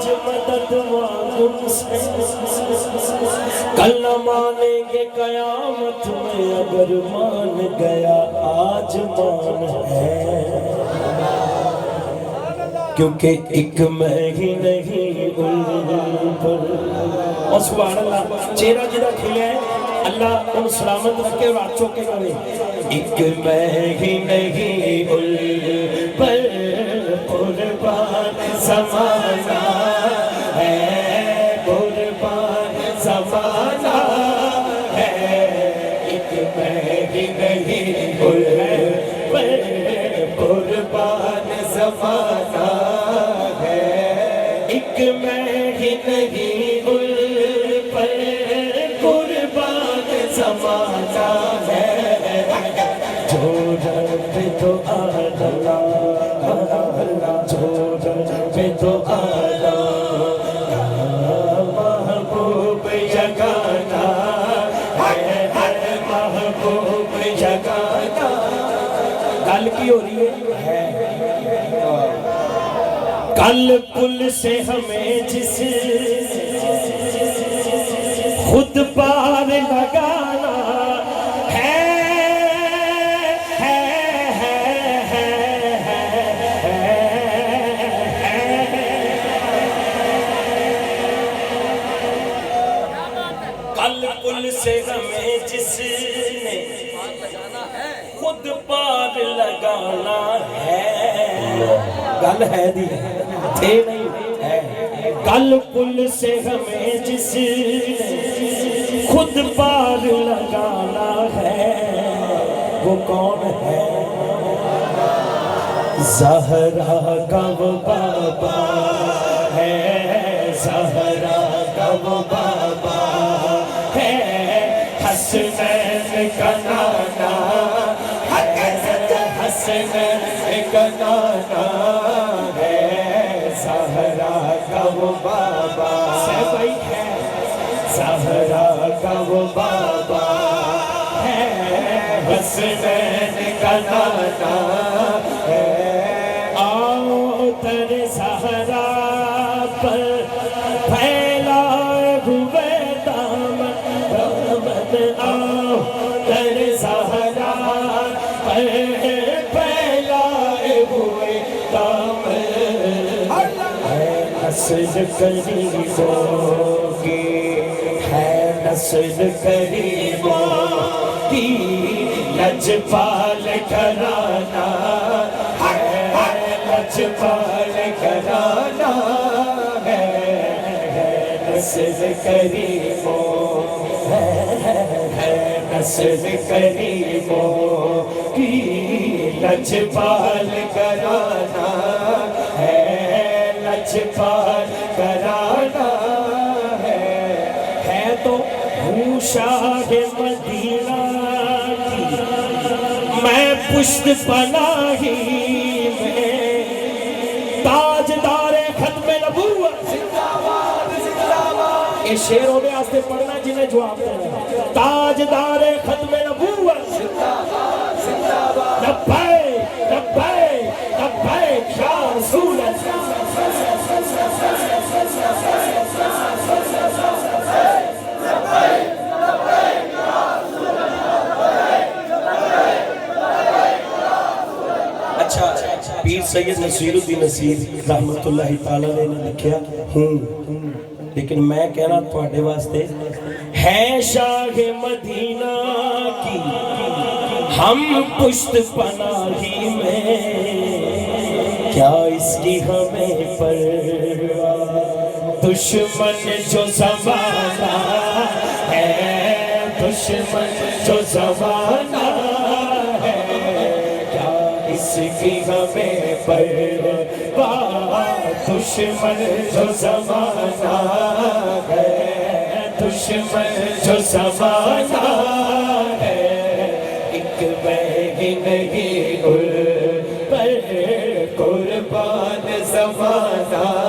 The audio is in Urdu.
آج مدد مانگوں سے، کل نہ مانیں گے قیامت میں، اگر مان گیا آج مان ہے، کیونکہ ایک میں ہی نہیں ان پر۔ اور سبحان اللہ، چہرہ جدہ کھلے ہیں اللہ ان سلامت رکھے اور آنچوں کے کرے۔ ایک میں ہی نہیں ان پر قربان زمانہ ہے، قربان زمانہ ہے، ایک میں ہی نہیں ان پر قربان زمانہ ہے، ایک میں ہی نہیں ان پر قربان زمانہ ہے، جو رب تو آلہ، جو رب تو آلہ، محبوب جگانا ہے، محبوب جگانا۔ گل کی ہو رہی ہے؟ کل پل سے ہمیں جس خود پار لگانا کل پل سے ہمیں جس نے خود پار لگانا ہے، گل ہے دی تھے نہیں ہے، کل پل سے ہمیں جس نے خود پار لگانا ہے، وہ کون ہے؟ زہرا کا وہ بابا ہے، زہرا کا وہ بابا ہے، حسنین کا نانا ہے، حسنین کا نانا ہے، زہرا کا وہ بابا ہے، زہرا کا وہ بابا ہے، حسنین کا نانا ہے۔ آؤ در زہرا پر پھیلائے ہوئے دامن، دامن آؤ در زہرا پر پھیلائے ہوئے دامن، ہے نسل قریبوں کی، ہے نسل قریبوں کی، لجپال گھرانہ ہے، لجپال گھرانہ ہے، نسل قریبوں ہے، نسل قریبوں کی، لجپال گھرانہ ہے، لجپال گھرانہ ہے تو ہوں شاہ مدینہ کی، میں پشت پناہی میں، تاجدار ختم نبوت، یہ شعروں میں آستے پڑھنا جنہیں جواب دینا، تاجدار ختم نبوت، لبیک لبیک لبیک یا رسول اللہ۔ اچھا پیر سید نصیر الدین نصیر رحمت اللہ تعالیٰ نے لکھیا لیکن میں کہنا تواڈے واسطے، ہے شاہ مدینہ کی ہم پشت پناہی میں، کیا اس کی ہمیں پرواہ، دشمن جو زمانہ ہے، دشمن جو زمانہ ہے، کیا اس کی ہمیں پرواہ، دشمن جو زمانہ ہے، دشمن جو زمانہ ہے، ایک میں ہی نہیں ان پر قربان زمانہ